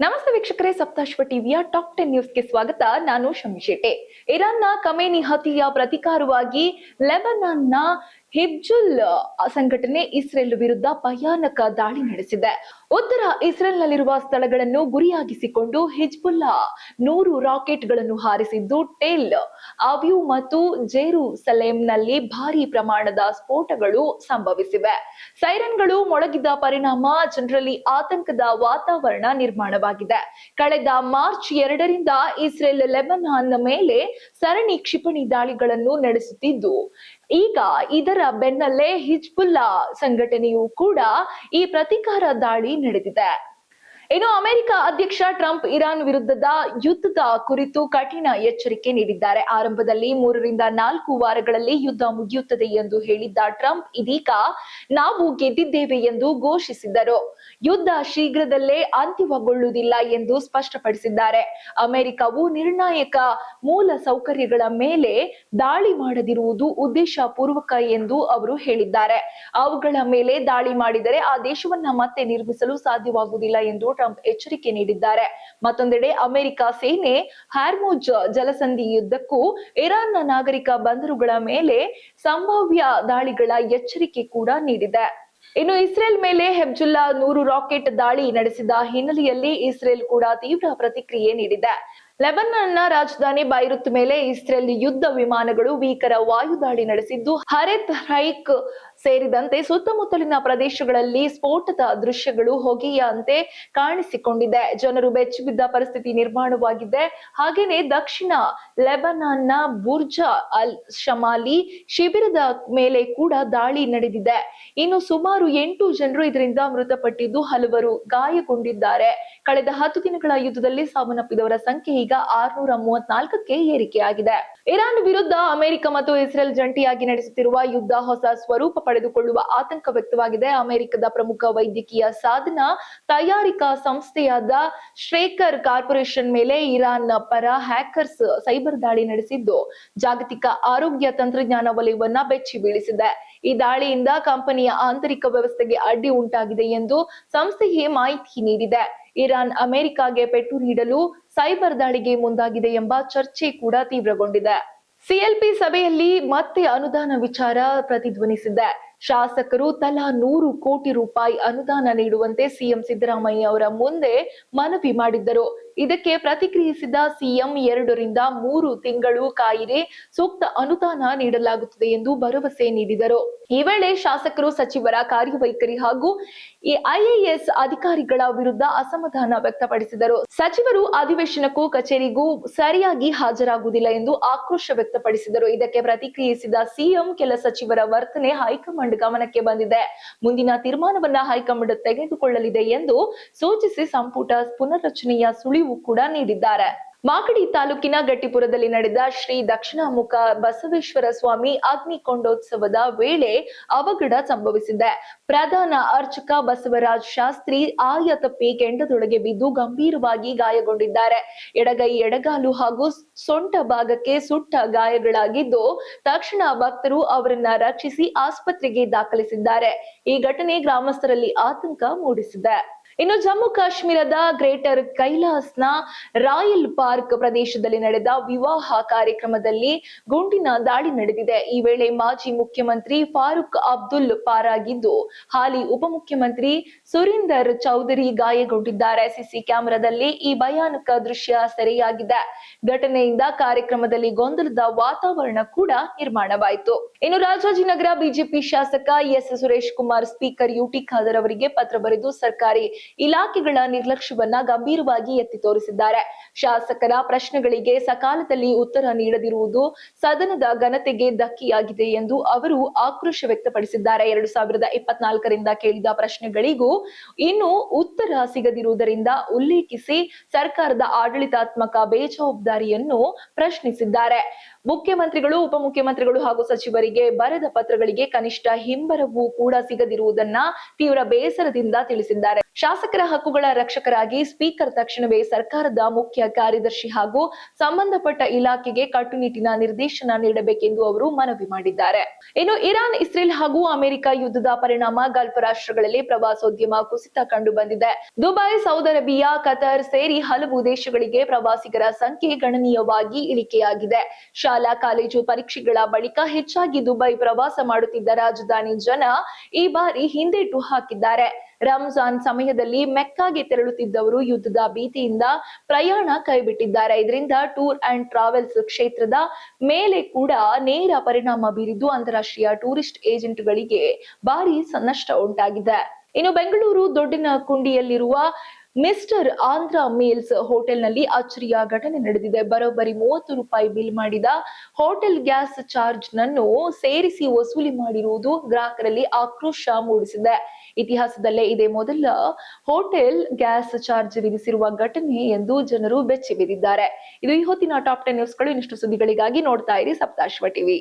ನಮಸ್ತೆ ವೀಕ್ಷಕರೇ, ಸಪ್ತಾಶ್ವ ಟಿವಿಯ ಟಾಪ್ 10 ನ್ಯೂಸ್ಗೆ ಸ್ವಾಗತ. ನಾನು ಶಮಿ ಶೆಟ್ಟಿ. ಇರಾನ್ನ ಖಮೇನಿ ಹತ್ಯೆಯ ಪ್ರತಿಕಾರವಾಗಿ ಲೆಬನಾನ್ನ ಹಿಜ್ಬುಲ್ ಸಂಘಟನೆ ಇಸ್ರೇಲ್ ವಿರುದ್ಧ ಭಯಾನಕ ದಾಳಿ ನಡೆಸಿದೆ. ಉತ್ತರ ಇಸ್ರೇಲ್ನಲ್ಲಿರುವ ಸ್ಥಳಗಳನ್ನು ಗುರಿಯಾಗಿಸಿಕೊಂಡು ಹಿಜ್ಬುಲ್ಲಾ 100 ರಾಕೆಟ್ಗಳನ್ನು ಹಾರಿಸಿದ್ದು, ಟೆಲ್ ಅವೀವ್ ಮತ್ತು ಜೆರುಸಲೇಂನಲ್ಲಿ ಭಾರಿ ಪ್ರಮಾಣದ ಸ್ಫೋಟಗಳು ಸಂಭವಿಸಿವೆ. ಸೈರನ್ಗಳು ಮೊಳಗಿದ ಪರಿಣಾಮ ಜನರಲ್ಲಿ ಆತಂಕದ ವಾತಾವರಣ ನಿರ್ಮಾಣವಾಗಿದೆ. ಕಳೆದ ಮಾರ್ಚ್ 2ರಿಂದ ಇಸ್ರೇಲ್ ಲೆಬನಾನ್ ಮೇಲೆ ಸರಣಿ ಕ್ಷಿಪಣಿ ದಾಳಿಗಳನ್ನು ನಡೆಸುತ್ತಿದ್ದು, ಈಗ ಇದರ ಬೆನ್ನಲ್ಲೇ ಹಿಜ್ಬುಲ್ಲಾ ಸಂಘಟನೆಯೂ ಕೂಡ ಈ ಪ್ರತೀಕಾರ ದಾಳಿ ನಡೆದಿದೆ. ಇನ್ನು ಅಮೆರಿಕ ಅಧ್ಯಕ್ಷ ಟ್ರಂಪ್ ಇರಾನ್ ವಿರುದ್ಧದ ಯುದ್ಧದ ಕುರಿತು ಕಠಿಣ ಎಚ್ಚರಿಕೆ ನೀಡಿದ್ದಾರೆ. ಆರಂಭದಲ್ಲಿ 3 ರಿಂದ 4 ವಾರಗಳಲ್ಲಿ ಯುದ್ಧ ಮುಗಿಯುತ್ತದೆ ಎಂದು ಹೇಳಿದ್ದ ಟ್ರಂಪ್ ಇದೀಗ ನಾವು ಗೆದ್ದಿದ್ದೇವೆ ಎಂದು ಘೋಷಿಸಿದರು. ಯುದ್ಧ ಶೀಘ್ರದಲ್ಲೇ ಅಂತ್ಯಗೊಳ್ಳುವುದಿಲ್ಲ ಎಂದು ಸ್ಪಷ್ಟಪಡಿಸಿದ್ದಾರೆ. ಅಮೆರಿಕವು ನಿರ್ಣಾಯಕ ಮೂಲ ಸೌಕರ್ಯಗಳ ಮೇಲೆ ದಾಳಿ ಮಾಡದಿರುವುದು ಉದ್ದೇಶಪೂರ್ವಕ ಎಂದು ಅವರು ಹೇಳಿದ್ದಾರೆ. ಅವುಗಳ ಮೇಲೆ ದಾಳಿ ಮಾಡಿದರೆ ಆ ದೇಶವನ್ನ ಮತ್ತೆ ನಿರ್ಮಿಸಲು ಸಾಧ್ಯವಾಗುವುದಿಲ್ಲ ಎಂದು ಟ್ರಂಪ್ ಎಚ್ಚರಿಕೆ ನೀಡಿದ್ದಾರೆ. ಮತ್ತೊಂದೆಡೆ ಅಮೆರಿಕ ಸೇನೆ ಹಾರ್ಮುಜ್ ಜಲಸಂಧಿಯುದ್ದಕ್ಕೂ ಇರಾನ್ನ ನಾಗರಿಕ ಬಂದರುಗಳ ಮೇಲೆ ಸಂಭಾವ್ಯ ದಾಳಿಗಳ ಎಚ್ಚರಿಕೆ ಕೂಡ ನೀಡಿದೆ. ಇನ್ನು ಇಸ್ರೇಲ್ ಮೇಲೆ ಹಿಜ್ಬುಲ್ಲಾ 100 ರಾಕೆಟ್ ದಾಳಿ ನಡೆಸಿದ ಹಿನ್ನೆಲೆಯಲ್ಲಿ ಇಸ್ರೇಲ್ ಕೂಡ ತೀವ್ರ ಪ್ರತಿಕ್ರಿಯೆ ನೀಡಿದೆ. ಲೆಬನಾನ್ನ ರಾಜಧಾನಿ ಬೈರುತ್ ಮೇಲೆ ಇಸ್ರೇಲ್ ಯುದ್ಧ ವಿಮಾನಗಳು ಭೀಕರ ವಾಯುದಾಳಿ ನಡೆಸಿದ್ದು, ಹರೆತ್ ರೈಕ್ ಸೇರಿದಂತೆ ಸುತ್ತಮುತ್ತಲಿನ ಪ್ರದೇಶಗಳಲ್ಲಿ ಸ್ಫೋಟದ ದೃಶ್ಯಗಳು ಹೊಗೆಯಂತೆ ಕಾಣಿಸಿಕೊಂಡಿದೆ. ಜನರು ಬೆಚ್ಚಿಬಿದ್ದ ಪರಿಸ್ಥಿತಿ ನಿರ್ಮಾಣವಾಗಿದೆ. ಹಾಗೇನೆ ದಕ್ಷಿಣ ಲೆಬನಾನ್ನ ಬುರ್ಜ್ ಅಲ್ ಶಮಾಲಿ ಶಿಬಿರದ ಮೇಲೆ ಕೂಡ ದಾಳಿ ನಡೆದಿದೆ. ಇನ್ನು ಸುಮಾರು 8 ಜನರು ಇದರಿಂದ ಮೃತಪಟ್ಟಿದ್ದು, ಹಲವರು ಗಾಯಗೊಂಡಿದ್ದಾರೆ. ಕಳೆದ 10 ದಿನಗಳ ಯುದ್ಧದಲ್ಲಿ ಸಾವನ್ನಪ್ಪಿದವರ ಸಂಖ್ಯೆ ಈಗ 634ಕ್ಕೆ ಏರಿಕೆಯಾಗಿದೆ. ಇರಾನ್ ವಿರುದ್ಧ ಅಮೆರಿಕ ಮತ್ತು ಇಸ್ರೇಲ್ ಜಂಟಿಯಾಗಿ ನಡೆಸುತ್ತಿರುವ ಯುದ್ಧ ಹೊಸ ಸ್ವರೂಪ ಪಡೆದುಕೊಳ್ಳುವ ಆತಂಕ ವ್ಯಕ್ತವಾಗಿದೆ. ಅಮೆರಿಕದ ಪ್ರಮುಖ ವೈದ್ಯಕೀಯ ಸಾಧನ ತಯಾರಿಕಾ ಸಂಸ್ಥೆಯಾದ ಶ್ರೇಕರ್ ಕಾರ್ಪೊರೇಷನ್ ಮೇಲೆ ಇರಾನ್ ಪರ ಹ್ಯಾಕರ್ಸ್ ಸೈಬರ್ ದಾಳಿ ನಡೆಸಿದ್ದು, ಜಾಗತಿಕ ಆರೋಗ್ಯ ತಂತ್ರಜ್ಞಾನ ವಲಯವನ್ನ ಬೆಚ್ಚಿ ಬೀಳಿಸಿದೆ. ಈ ದಾಳಿಯಿಂದ ಕಂಪನಿಯ ಆಂತರಿಕ ವ್ಯವಸ್ಥೆಗೆ ಅಡ್ಡಿ ಉಂಟಾಗಿದೆ ಎಂದು ಸಂಸ್ಥೆಯೇ ಮಾಹಿತಿ ನೀಡಿದೆ. ಇರಾನ್ ಅಮೆರಿಕಾಗೆ ಪೆಟ್ಟು ನೀಡಲು ಸೈಬರ್ ದಾಳಿಗೆ ಮುಂದಾಗಿದೆ ಎಂಬ ಚರ್ಚೆ ಕೂಡ ತೀವ್ರಗೊಂಡಿದೆ. ಸಿಎಲ್ಪಿ ಸಭೆಯಲ್ಲಿ ಮತ್ತೆ ಅನುದಾನ ವಿಚಾರ ಪ್ರತಿಧ್ವನಿಸಿದೆ. ಶಾಸಕರು ತಲಾ 100 ಕೋಟಿ ರೂಪಾಯಿ ಅನುದಾನ ನೀಡುವಂತೆ ಸಿಎಂ ಸಿದ್ದರಾಮಯ್ಯ ಅವರ ಮುಂದೆ ಮನವಿ ಮಾಡಿದ್ದರು. ಇದಕ್ಕೆ ಪ್ರತಿಕ್ರಿಯಿಸಿದ ಸಿಎಂ 2 ರಿಂದ 3 ತಿಂಗಳು ಕಾಯಿರಿ ಸೂಕ್ತ ಅನುದಾನ ನೀಡಲಾಗುತ್ತದೆ ಎಂದು ಭರವಸೆ ನೀಡಿದರು. ಈ ವೇಳೆ ಶಾಸಕರು ಸಚಿವರ ಕಾರ್ಯವೈಖರಿ ಹಾಗೂ ಐಎಎಸ್ ಅಧಿಕಾರಿಗಳ ವಿರುದ್ಧ ಅಸಮಾಧಾನ ವ್ಯಕ್ತಪಡಿಸಿದರು. ಸಚಿವರು ಅಧಿವೇಶನಕ್ಕೂ ಕಚೇರಿಗೂ ಸರಿಯಾಗಿ ಹಾಜರಾಗುವುದಿಲ್ಲ ಎಂದು ಆಕ್ರೋಶ ವ್ಯಕ್ತಪಡಿಸಿದರು. ಇದಕ್ಕೆ ಪ್ರತಿಕ್ರಿಯಿಸಿದ ಸಿಎಂ, ಕೆಲ ಸಚಿವರ ವರ್ತನೆ ಹೈಕಮಾಂಡ್ ಗಮನಕ್ಕೆ ಬಂದಿದೆ, ಮುಂದಿನ ತೀರ್ಮಾನವನ್ನ ಹೈಕಮಾಂಡ್ ತೆಗೆದುಕೊಳ್ಳಲಿದೆ ಎಂದು ಸೂಚಿಸಿ ಸಂಪುಟ ಪುನರ್ರಚನೆಯ ಸುಳಿವು ಕೂಡ ನೀಡಿದ್ದಾರೆ. ಮಾಗಡಿ ತಾಲೂಕಿನ ಗಟ್ಟಿಪುರದಲ್ಲಿ ನಡೆದ ಶ್ರೀ ದಕ್ಷಿಣಾಮುಖ ಬಸವೇಶ್ವರ ಸ್ವಾಮಿ ಅಗ್ನಿಕೊಂಡೋತ್ಸವದ ವೇಳೆ ಅವಘಡ ಸಂಭವಿಸಿದೆ. ಪ್ರಧಾನ ಅರ್ಚಕ ಬಸವರಾಜ್ ಶಾಸ್ತ್ರಿ ಆಯ ತಪ್ಪಿ ಕೆಂಡದೊಳಗೆ ಬಿದ್ದು ಗಂಭೀರವಾಗಿ ಗಾಯಗೊಂಡಿದ್ದಾರೆ. ಎಡಗೈ, ಎಡಗಾಲು ಹಾಗೂ ಸೊಂಟ ಭಾಗಕ್ಕೆ ಸುಟ್ಟ ಗಾಯಗಳಾಗಿದ್ದು, ತಕ್ಷಣ ಭಕ್ತರು ಅವರನ್ನ ರಕ್ಷಿಸಿ ಆಸ್ಪತ್ರೆಗೆ ದಾಖಲಿಸಿದ್ದಾರೆ. ಈ ಘಟನೆ ಗ್ರಾಮಸ್ಥರಲ್ಲಿ ಆತಂಕ ಮೂಡಿಸಿದೆ. ಇನ್ನು ಜಮ್ಮು ಕಾಶ್ಮೀರದ ಗ್ರೇಟರ್ ಕೈಲಾಸ್ನ ರಾಯಲ್ ಪಾರ್ಕ್ ಪ್ರದೇಶದಲ್ಲಿ ನಡೆದ ವಿವಾಹ ಕಾರ್ಯಕ್ರಮದಲ್ಲಿ ಗುಂಡಿನ ದಾಳಿ ನಡೆದಿದೆ. ಈ ವೇಳೆ ಮಾಜಿ ಮುಖ್ಯಮಂತ್ರಿ ಫಾರೂಕ್ ಅಬ್ದುಲ್ ಪಾರಾಗಿದ್ದು, ಹಾಲಿ ಉಪಮುಖ್ಯಮಂತ್ರಿ ಸುರೀಂದರ್ ಚೌಧರಿ ಗಾಯಗೊಂಡಿದ್ದಾರೆ. ಸಿಸಿ ಕ್ಯಾಮೆರಾದಲ್ಲಿ ಈ ಭಯಾನಕ ದೃಶ್ಯ ಸೆರೆಯಾಗಿದೆ. ಘಟನೆಯಿಂದ ಕಾರ್ಯಕ್ರಮದಲ್ಲಿ ಗೊಂದಲದ ವಾತಾವರಣ ಕೂಡ ನಿರ್ಮಾಣವಾಯಿತು. ಇನ್ನು ರಾಜಾಜಿನಗರ ಬಿಜೆಪಿ ಶಾಸಕ S Suresh Kumar speaker UT Khader ಅವರಿಗೆ ಪತ್ರ ಬರೆದು ಸರ್ಕಾರಿ ಇಲಾಖೆಗಳ ನಿರ್ಲಕ್ಷ್ಯವನ್ನ ಗಂಭೀರವಾಗಿ ಎತ್ತಿ ತೋರಿಸಿದ್ದಾರೆ. ಶಾಸಕರ ಪ್ರಶ್ನೆಗಳಿಗೆ ಸಕಾಲದಲ್ಲಿ ಉತ್ತರ ನೀಡದಿರುವುದು ಸದನದ ಘನತೆಗೆ ಧಕ್ಕೆಯಾಗಿದೆ ಎಂದು ಅವರು ಆಕ್ರೋಶ ವ್ಯಕ್ತಪಡಿಸಿದ್ದಾರೆ. 2024ರಿಂದ ಕೇಳಿದ ಪ್ರಶ್ನೆಗಳಿಗೂ ಇನ್ನೂ ಉತ್ತರ ಸಿಗದಿರುವುದರಿಂದ ಉಲ್ಲೇಖಿಸಿ ಸರ್ಕಾರದ ಆಡಳಿತಾತ್ಮಕ ಬೇಜವಾಬ್ದಾರಿಯನ್ನು ಪ್ರಶ್ನಿಸಿದ್ದಾರೆ. ಮುಖ್ಯಮಂತ್ರಿಗಳು, ಉಪಮುಖ್ಯಮಂತ್ರಿಗಳು ಹಾಗೂ ಸಚಿವರಿಗೆ ಬರೆದ ಪತ್ರಗಳಿಗೆ ಕನಿಷ್ಠ ಹಿಂಬರವೂ ಕೂಡ ಸಿಗದಿರುವುದನ್ನ ತೀವ್ರ ಬೇಸರದಿಂದ ತಿಳಿಸಿದ್ದಾರೆ. ಶಾಸಕರ ಹಕ್ಕುಗಳ ರಕ್ಷಕರಾಗಿ ಸ್ಪೀಕರ್ ತಕ್ಷಣವೇ ಸರ್ಕಾರದ ಮುಖ್ಯ ಕಾರ್ಯದರ್ಶಿ ಹಾಗೂ ಸಂಬಂಧಪಟ್ಟ ಇಲಾಖೆಗೆ ಕಟ್ಟುನಿಟ್ಟಿನ ನಿರ್ದೇಶನ ನೀಡಬೇಕೆಂದು ಅವರು ಮನವಿ ಮಾಡಿದ್ದಾರೆ. ಇನ್ನು ಇರಾನ್, ಇಸ್ರೇಲ್ ಹಾಗೂ ಅಮೆರಿಕ ಯುದ್ಧದ ಪರಿಣಾಮ ಗಲ್ಫ್ ರಾಷ್ಟ್ರಗಳಲ್ಲಿ ಪ್ರವಾಸೋದ್ಯಮ ಕುಸಿತ ಕಂಡು ಬಂದಿದೆ. ದುಬೈ, ಸೌದಿ ಅರೇಬಿಯಾ, ಕತಾರ್ ಸೇರಿ ಹಲವು ದೇಶಗಳಿಗೆ ಪ್ರವಾಸಿಗರ ಸಂಖ್ಯೆ ಗಣನೀಯವಾಗಿ ಇಳಿಕೆಯಾಗಿದೆ. ಶಾಲಾ ಕಾಲೇಜು ಪರೀಕ್ಷೆಗಳ ಬಳಿಕ ಹೆಚ್ಚಾಗಿ ದುಬೈ ಪ್ರವಾಸ ಮಾಡುತ್ತಿದ್ದ ರಾಜಧಾನಿ ಜನ ಈ ಬಾರಿ ಹಿಂದೇಟು ಹಾಕಿದ್ದಾರೆ. ರಂಜಾನ್ ಸಮಯದಲ್ಲಿ ಮೆಕ್ಕಾಗೆ ತೆರಳುತ್ತಿದ್ದವರು ಯುದ್ಧದ ಭೀತಿಯಿಂದ ಪ್ರಯಾಣ ಕೈಬಿಟ್ಟಿದ್ದಾರೆ. ಇದರಿಂದ ಟೂರ್ ಅಂಡ್ ಟ್ರಾವೆಲ್ಸ್ ಕ್ಷೇತ್ರದ ಮೇಲೆ ಕೂಡ ನೇರ ಪರಿಣಾಮ ಬೀರಿದ್ದು ಅಂತಾರಾಷ್ಟ್ರೀಯ ಟೂರಿಸ್ಟ್ ಏಜೆಂಟ್ಗಳಿಗೆ ಭಾರಿ ನಷ್ಟ ಉಂಟಾಗಿದೆ. ಇನ್ನು ಬೆಂಗಳೂರು ದೊಡ್ಡನಕುಂಡಿಯಲ್ಲಿರುವ ಮಿಸ್ಟರ್ ಆಂಧ್ರ ಮೀಲ್ಸ್ ಹೋಟೆಲ್ನಲ್ಲಿ ಅಚ್ಚರಿಯ ಘಟನೆ ನಡೆದಿದೆ. ಬರೋಬ್ಬರಿ 30 ರೂಪಾಯಿ ಬಿಲ್ ಮಾಡಿದ ಹೋಟೆಲ್ ಗ್ಯಾಸ್ ಚಾರ್ಜ್ ನನ್ನು ಸೇರಿಸಿ ವಸೂಲಿ ಮಾಡಿರುವುದು ಗ್ರಾಹಕರಲ್ಲಿ ಆಕ್ರೋಶ ಮೂಡಿಸಿದೆ. ಇತಿಹಾಸದಲ್ಲೇ ಇದೇ ಮೊದಲ ಹೋಟೆಲ್ ಗ್ಯಾಸ್ ಚಾರ್ಜ್ ವಿಧಿಸಿರುವ ಘಟನೆ ಎಂದು ಜನರು ಬೆಚ್ಚಿ ಬಿದ್ದಿದ್ದಾರೆ. ಇದು ಈ ಹೊತ್ತಿನ ಟಾಪ್ 10 ನ್ಯೂಸ್ಗಳು. ಇನ್ನಷ್ಟು ಸುದ್ದಿಗಳಿಗಾಗಿ ನೋಡ್ತಾ ಇರಿ ಸಪ್ತಾಶ್ವ ಟಿವಿ.